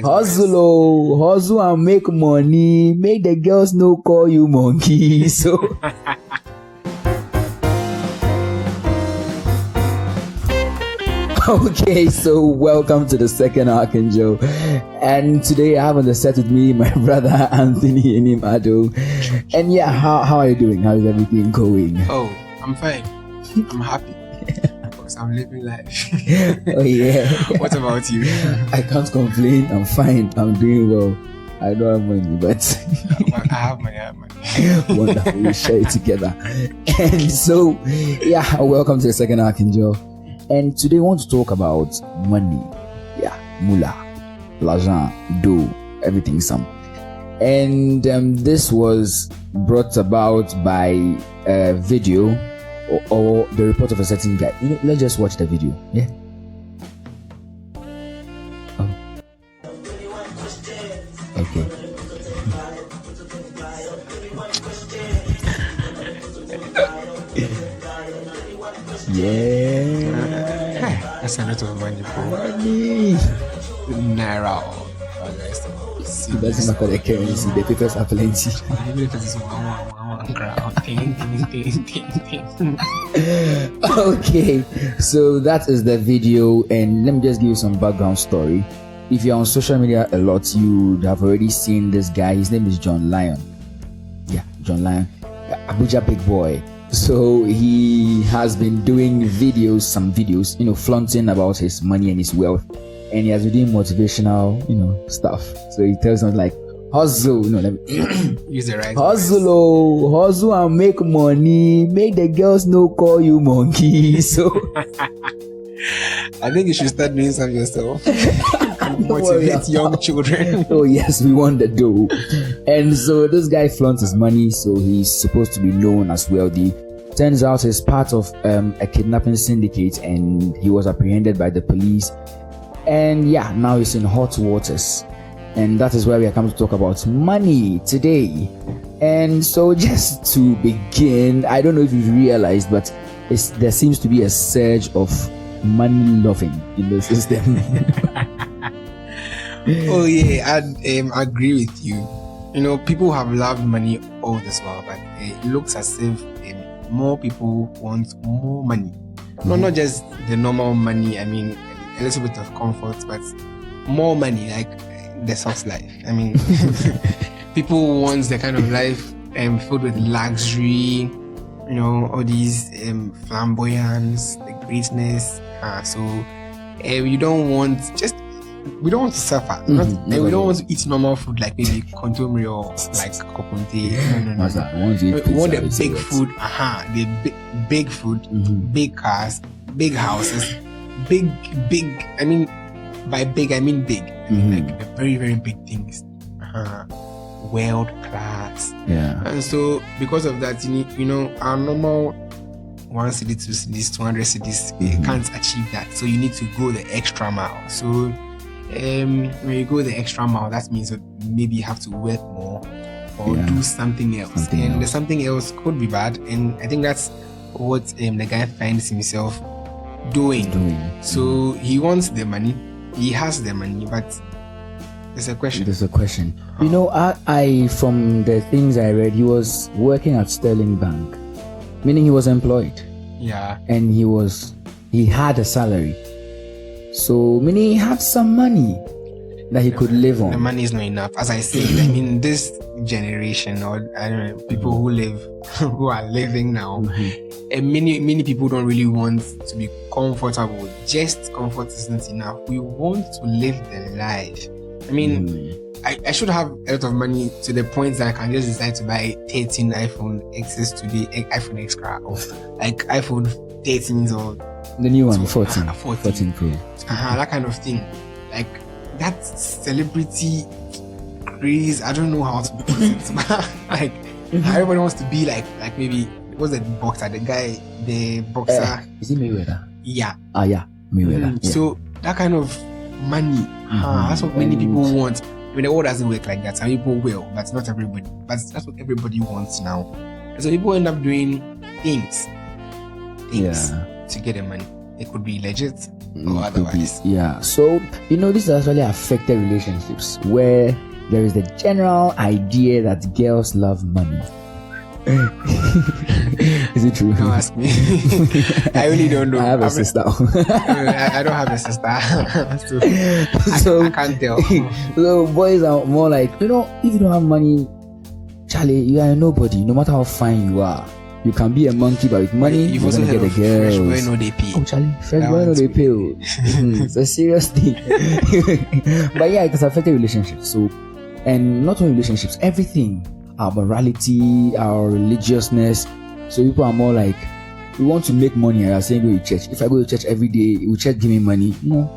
Hustle, oh, hustle and make money. Make the girls no call you monkey. So. Okay, so welcome to the second Archangel, and today I have on the set with me my brother Anthony Inimado. And yeah, how are you doing? How is everything going? Oh, I'm fine. I'm happy because I'm living life. Oh yeah. What about you? I can't complain. I'm fine. I'm doing well. I don't have money, but I have money. Wonderful. We share it together. And so, yeah, welcome to the second Archangel. And today I want to talk about money. Yeah, moolah, l'argent, dough, everything some. And this was brought about by a video or the report of a certain guy. You know, let's just watch the video. Yeah. Oh. Okay. Yeah. That's a lot of money, bro. Money. Naira or the rest of it. It doesn't matter the currency, the papers are plenty. Even if it's one ground. Okay, so that is the video, and let me just give you some background story. If you're on social media a lot, you would have already seen this guy. His name is Lyon. Yeah, John Lyon, Abuja big boy. So he has been doing some videos, flaunting about his money and his wealth, and he has been doing motivational, stuff. So he tells them like, hustle, let me use the right hustle, oh, hustle and make money. Make the girls no call you monkey. So I think you should start doing something yourself. Motivate young children. Oh yes, we want the dough. And so this guy flaunts his money, so he's supposed to be known as wealthy. Turns out he's part of a kidnapping syndicate, and he was apprehended by the police. And yeah, now he's in hot waters. And that is why we are coming to talk about money today. And so just to begin, I don't know if you've realized, but there seems to be a surge of money loving in the system. Oh yeah, I agree with you. People have loved money all this while, but it looks as if more people want more money. Mm-hmm. Not just the normal money. I mean, a little bit of comfort, but more money, like the soft life. I mean, people want the kind of life filled with luxury. All these flamboyance, the greatness. We don't want to suffer. We don't want to eat normal food like maybe kontomire or like kokonte. No. We want the big food. The big food, big cars, big houses, big. I mean, by big I mean big. Like the very very big things. World class. Yeah. And so because of that, our normal 1 city, 2 cities, 200 cities, can't achieve that. So you need to go the extra mile. So when you go the extra mile, that means that maybe you have to work more or do something else. The something else could be bad, and I think that's what the guy finds himself doing. So he wants the money, he has the money, but there's a question. I from the things I read, he was working at Sterling Bank, meaning he was employed. Yeah. And he had a salary. So, meaning he had some money that he could live on. The money is not enough. As I said, I mean, this generation, or I don't know, people who are living now, and many people don't really want to be comfortable. Just comfort isn't enough. We want to live the life. I mean, I should have a lot of money to the point that I can just decide to buy 13 iPhone Xs today, iPhone Extra, or like iPhone 13s or the new one, 14 Pro. That kind of thing. Like that celebrity craze. I don't know how to put it. Like everybody wants to be like maybe what's the boxer? The boxer. Is he Mayweather? Yeah. Yeah, Mayweather. Yeah. So that kind of money. That's what many people want. I mean, the world doesn't work like that. Some people will, but not everybody. But that's what everybody wants now. And so people end up doing things to get the money. it could be legit or It could be, otherwise. yeah. So, this has actually affected relationships where there is the general idea that girls love money. Is it true? Don't ask me. I really don't know. I have a sister. I don't have a sister. So I can't tell. So boys are more like, if you don't have money, Charlie, you are a nobody. No matter how fine you are, you can be a monkey, but with money, You've you're also gonna heard get of the girls. fresh boy no they pay. Oh, Charlie, fresh That boy no one's they good. pay. It's a serious thing. But yeah, it has affected relationships. So, and not only relationships, everything, our morality, our religiousness. So people are more like, we want to make money and are saying go to church. If I go to church every day, will church give me money? No.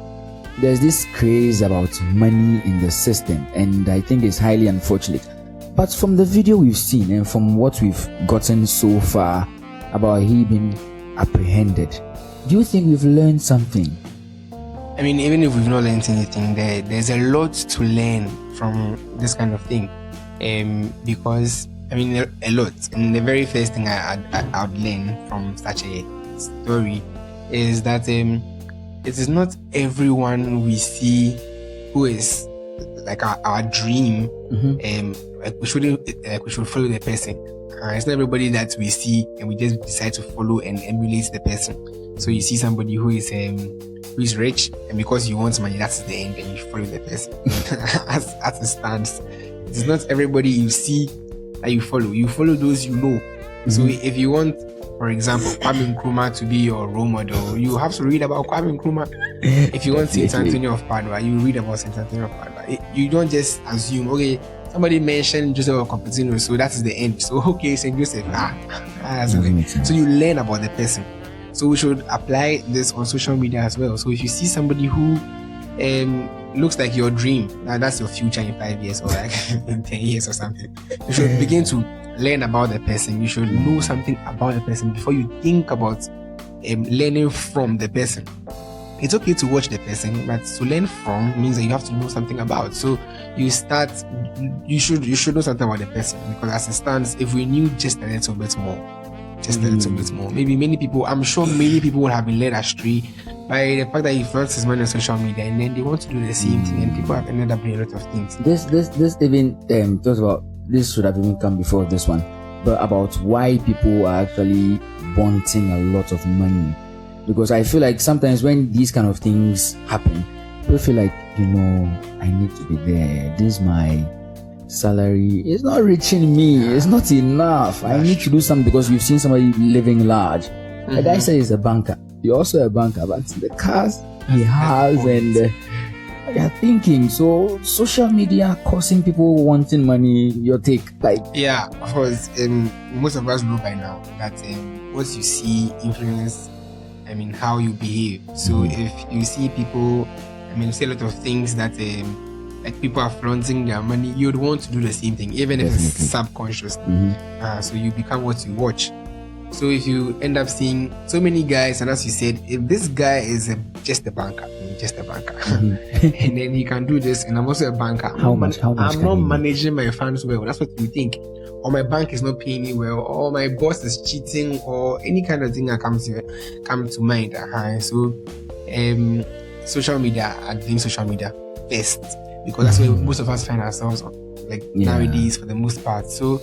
There's this craze about money in the system, and I think it's highly unfortunate. But from the video we've seen and from what we've gotten so far about he being apprehended, do you think we've learned something? I mean, even if we've not learned anything, there's a lot to learn from this kind of thing. Because I mean, a lot. And the very first thing I'd learn from such a story is that it is not everyone we see who is like our dream. Like we should follow the person. It's not everybody that we see and we just decide to follow and emulate the person. So you see somebody who is rich, and because you want money, that's the end, and you follow the person. as it stands, it's not everybody you see that you follow. You follow those you know. So if you want, for example, Kwame Nkrumah to be your role model, you have to read about Kwame Nkrumah. If you want Saint Antonio of Padua, you read about Saint Antonio of Padua. You don't just assume, okay, somebody mentioned Joseph of Cupertino, so that is the end. So okay, Saint Joseph, so you learn about the person. So we should apply this on social media as well. So if you see somebody who looks like your dream, that's your future in 5 years or like in 10 years or something, you should begin to learn about the person. You should know something about the person before you think about learning from the person. It's okay to watch the person, but to learn from means that you have to know something about. So you should know something about the person, because as it stands, if we knew just a little bit more, maybe I'm sure many people would have been led astray by the fact that he flaunts his money on social media, and then they want to do the same thing, and people have ended up doing a lot of things. This even talks about, this should have even come before this one, but about why people are actually wanting a lot of money. Because I feel like sometimes when these kind of things happen, people feel like, I need to be there. This is my salary. It's not reaching me. It's not enough. I need to do something, because you've seen somebody living large. The guy says he's a banker. You're also a banker, but the cars he has and you're thinking. So social media causing people wanting money, your take? Yeah, of course. Most of us know by now that what you see influence how you behave. So if you see people, you see a lot of things that like people are flaunting their money, you'd want to do the same thing, even if it's subconsciously. So you become what you watch. So if you end up seeing so many guys, and as you said, if this guy is just a banker, and then he can do this, and I'm also a banker. How much I'm not managing my funds well. That's what you think. Or my bank is not paying me well, or my boss is cheating, or any kind of thing that come to mind. So social media, I think social media first, because that's where most of us find ourselves on, nowadays for the most part. So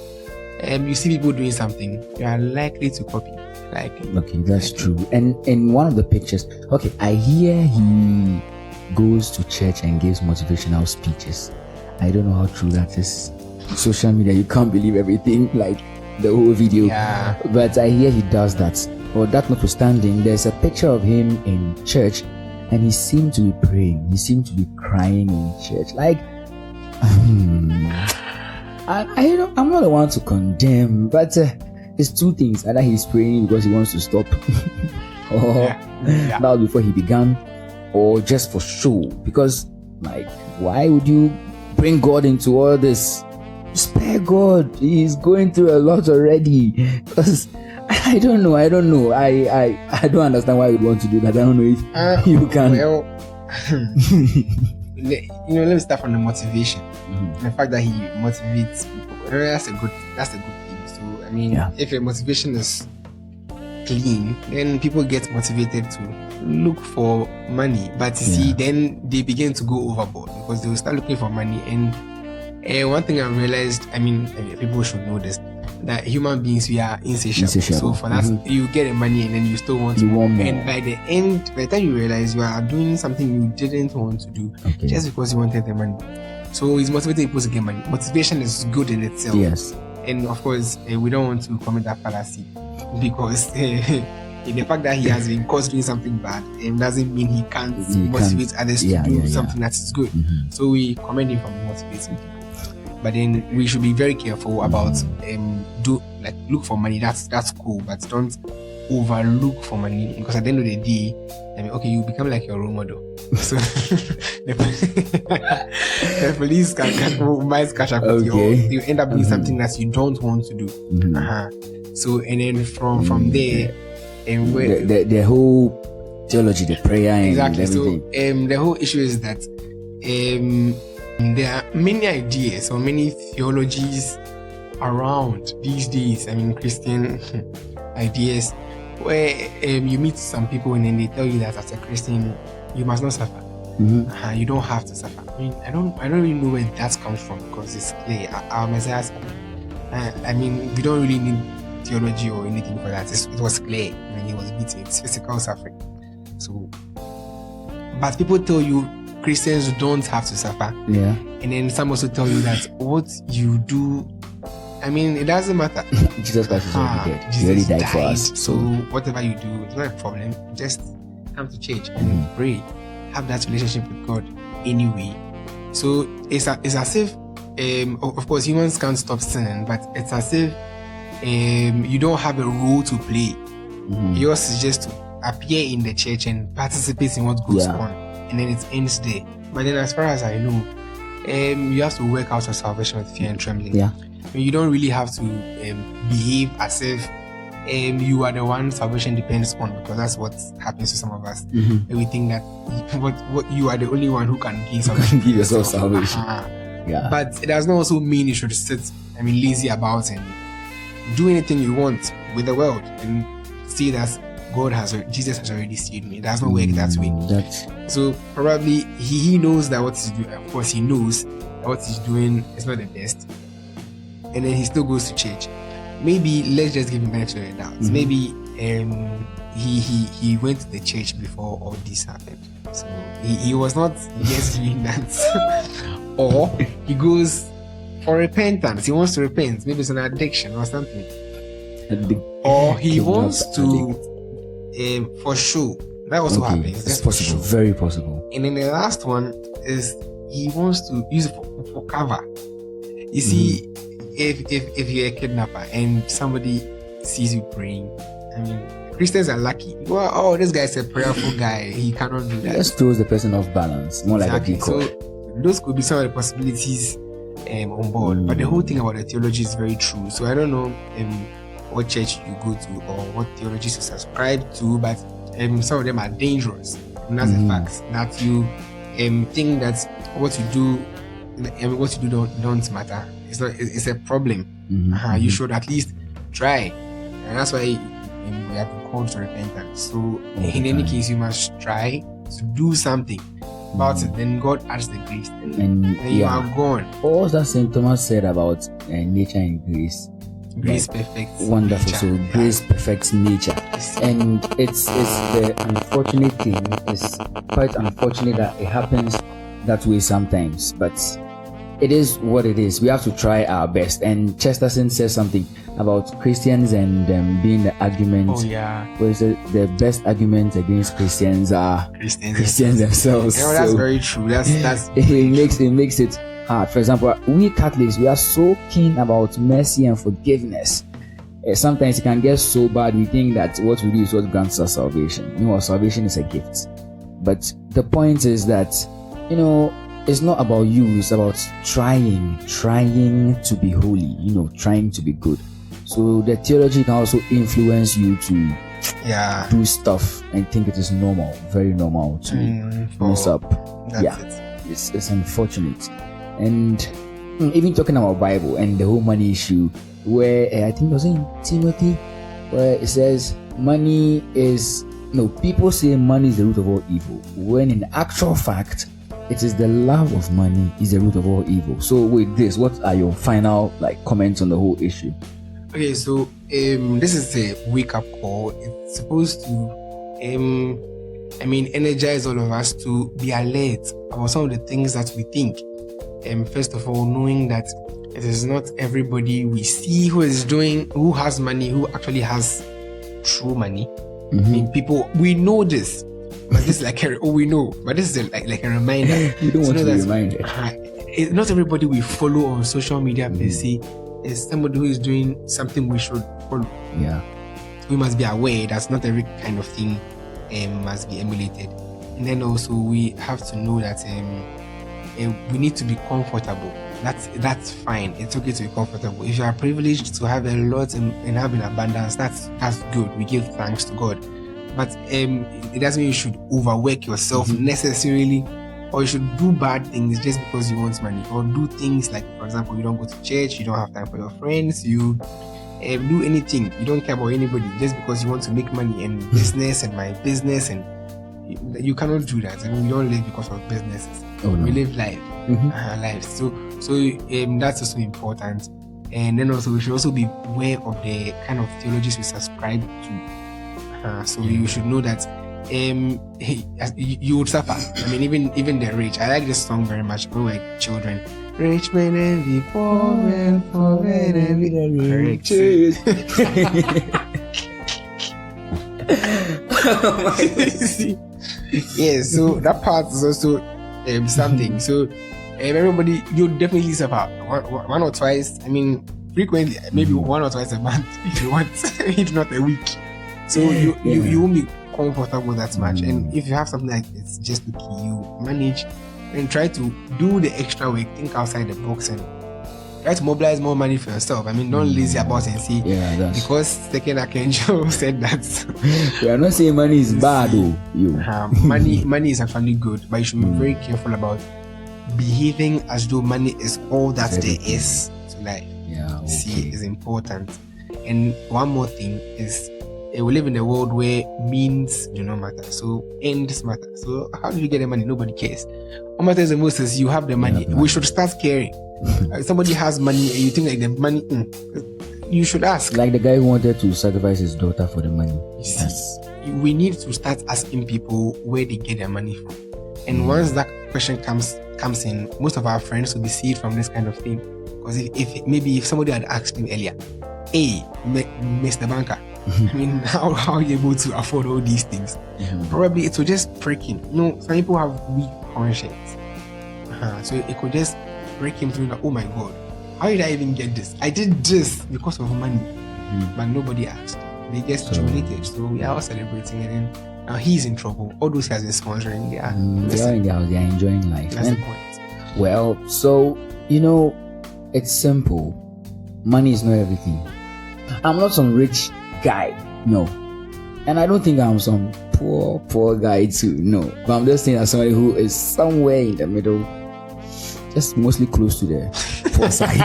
you see people doing something, you are likely to copy. Okay, that's true. And in one of the pictures, I hear he goes to church and gives motivational speeches. I don't know how true that is. Social media, you can't believe everything, like the whole video. Yeah. But I hear he does that. Or that notwithstanding, there's a picture of him in church, and he seemed to be praying. He seemed to be crying in church. I'm not the one to condemn, but it's two things: either he's praying because he wants to stop, or that was before he began, or just for show. Because, why would you bring God into all this? Spare God. He's going through a lot already. Because I don't know. I don't understand why you'd want to do that. I don't know if you can. Well, let me start from the motivation. The fact that he motivates people. That's a good thing. So if your motivation is clean, then people get motivated to look for money, but you see, then they begin to go overboard because they will start looking for money. And one thing I realized, people should know this, that human beings, we are insatiable. So for that, you get the money and then you still want more. And by the time you realize you are doing something you didn't want to do just because you wanted the money. So it's motivating people to get money. Motivation is good in itself. Yes. And of course, we don't want to commit that fallacy because the fact that he has been caught doing something bad doesn't mean he can't motivate others to do something that is good. So we commend him for motivating people. But then we should be very careful about look for money. That's cool, but don't overlook for money, because at the end of the day, you become like your role model. So the police might catch up with you. You end up doing something that you don't want to do. So and then from there, and the whole theology, the prayer, and everything. So the whole issue is that there are many ideas or many theologies around these days. Christian ideas where you meet some people and then they tell you that as a Christian you must not suffer. You don't have to suffer. I don't really know where that comes from, because it's clear our Messiah suffered. We don't really need theology or anything for that. It was clear when he was beaten. It's physical suffering. So, but people tell you Christians don't have to suffer. Yeah. And then some also tell you that what you do, it doesn't matter. Jesus Christ is already dead. He already died for us. So whatever you do, it's not a problem. Just come to church and pray. Have that relationship with God anyway. So it's as if, of course, humans can't stop sinning, but it's as if you don't have a role to play. Yours is just to appear in the church and participate in what goes on. And then it ends there. But then, as far as I know, you have to work out your salvation with fear and trembling. You don't really have to behave as if you are the one salvation depends on, because that's what happens to some of us. And we think that what you are the only one who can give salvation. Give yourself salvation. But it does not also mean you should sit lazy about and do anything you want with the world and see that Jesus has already saved me. It does not work that way. So probably he knows that what he's doing. Of course, he knows that what he's doing is not the best, and then he still goes to church. Maybe let's just give him benefit of the doubt. Maybe he went to the church before all this happened, so he was not just doing that. Or he goes for repentance. He wants to repent. Maybe it's an addiction or something. Or he wants to. For sure, that also happens. It's possible, very possible. And then the last one is he wants to use it for cover. You see, if you're a kidnapper and somebody sees you praying, Christians are lucky. Well, this guy's a prayerful guy. He cannot do that. That throws the person off balance, more like a decoy. So those could be some of the possibilities on board. But the whole thing about the theology is very true. So I don't know what church you go to or what theologies you subscribe to, but some of them are dangerous. And that's the fact that you think that what you do don't matter. It's a problem. You should at least try, and that's why we have been called to repentance. So in any case, you must try to do something about it. Then God adds the grace, and you are gone. What was that Saint Thomas said about nature and grace? Grace perfects wonderful nature. So grace perfects nature. And it's the unfortunate thing, it's quite unfortunate that it happens that way sometimes, but it is what it is. We have to try our best. And Chesterton says something about Christians and being the argument. Where the best argument against Christians are Christians themselves. That's very true. That's it makes it hard. For example, we Catholics, we are so keen about mercy and forgiveness. Sometimes it can get so bad we think that what we do is what grants us salvation. Salvation is a gift. But the point is that, it's not about you, it's about trying to be holy, trying to be good. So the theology can also influence you to do stuff and think it is normal, very normal to mess up. It's unfortunate. And even talking about Bible and the whole money issue, where I think it was in Timothy, where it says money is No, people say money is the root of all evil, when in actual fact, it is the love of money is the root of all evil. So with this, what are your final comments on the whole issue? Okay, so this is a wake-up call. It's supposed to energize all of us to be alert about some of the things that we think. First of all, knowing that it is not everybody we see who has money, who actually has true money. I mean, people, we know this, but this is we know, but this is like a reminder. You don't want to be reminded. Not everybody we follow on social media per se is somebody who is doing something we should follow. Yeah. So we must be aware that not every kind of thing must be emulated. And then also we have to know that we need to be comfortable. That's fine. It's okay to be comfortable. If you are privileged to have a lot and have in abundance, that's good. We give thanks to God. But it doesn't mean you should overwork yourself necessarily, or you should do bad things just because you want money, or do things like, for example, you don't go to church, you don't have time for your friends, you do anything, you don't care about anybody just because you want to make money and business and my business, and you cannot do that. I mean, we don't live because of businesses. Oh, no. We live life. So that's also important. And then also we should also be aware of the kind of theologies we subscribe to. So you should know that you would suffer. I mean, even the rich. I like this song very much when we were children. Rich men envy poor men, poor men envy rich. Yeah, so that part is also something. So everybody, you definitely suffer one or twice. I mean, frequently, maybe one or twice a month if you want, if not a week. So you won't be comfortable that much. And if you have something like this, just to you manage and try to do the extra work, think outside the box, and try to mobilize more money for yourself. I mean, don't lazy about and say, because Second Archangel said that. We are not saying money is bad, though. Money is actually good, but you should be very careful about behaving as though money is all that there is to life. See, is important. And one more thing is, we live in a world where means do not matter, so ends matter. So how do you get the money? Nobody cares. What matters the most is you have the money. We should start caring. Somebody has money and you think like the money, you should ask. Like the guy who wanted to sacrifice his daughter for the money. Yes. We need to start asking people where they get their money from. And once that question comes in, most of our friends will be saved from this kind of thing. Because if somebody had asked him earlier, hey, Mr. Banker, I mean, how are you able to afford all these things? Probably it will just break him. Some people have weak conscience. So it could just break him through that, oh my God, how did I even get this? I did this because of money. But nobody asked. They just jubilated. So we are all celebrating, and then now he's in trouble. All those guys are sponsoring. They are in the house, they are enjoying life. That's the point. Well, so it's simple. Money is not everything. I'm not some rich guy, no, and I don't think I'm some poor guy too, no, but I'm just saying as somebody who is somewhere in the middle, just mostly close to the poor side.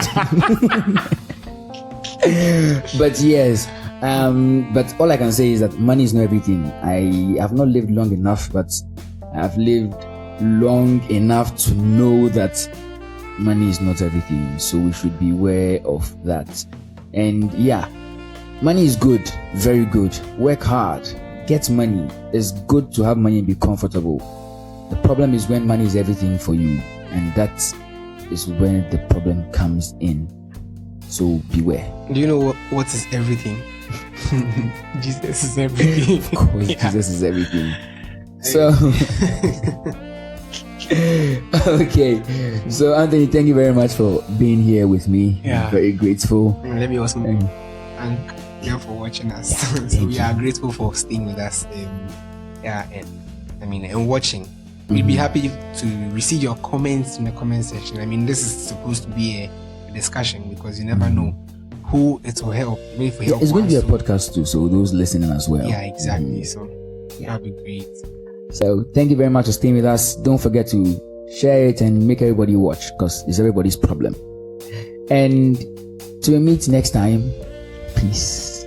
But yes, but all I can say is that money is not everything. I have not lived long enough, but I've lived long enough to know that money is not everything, so we should be aware of that. And money is good, very good. Work hard, get money. It's good to have money and be comfortable. The problem is when money is everything for you, and that is when the problem comes in. So beware. Do you know what is everything? Jesus is everything. Of course, Jesus is everything. So, okay. So, Anthony, thank you very much for being here with me. I'm very grateful. Let me also thank you for watching us. So we are grateful for staying with us. And watching. We'd be happy to receive your comments in the comment section. I mean, this is supposed to be a discussion, because you never know who it will help. It's going to be a podcast too, so those listening as well. Yeah, exactly. So that'll be great. So thank you very much for staying with us. Don't forget to share it and make everybody watch, because it's everybody's problem. And till we meet next time, peace.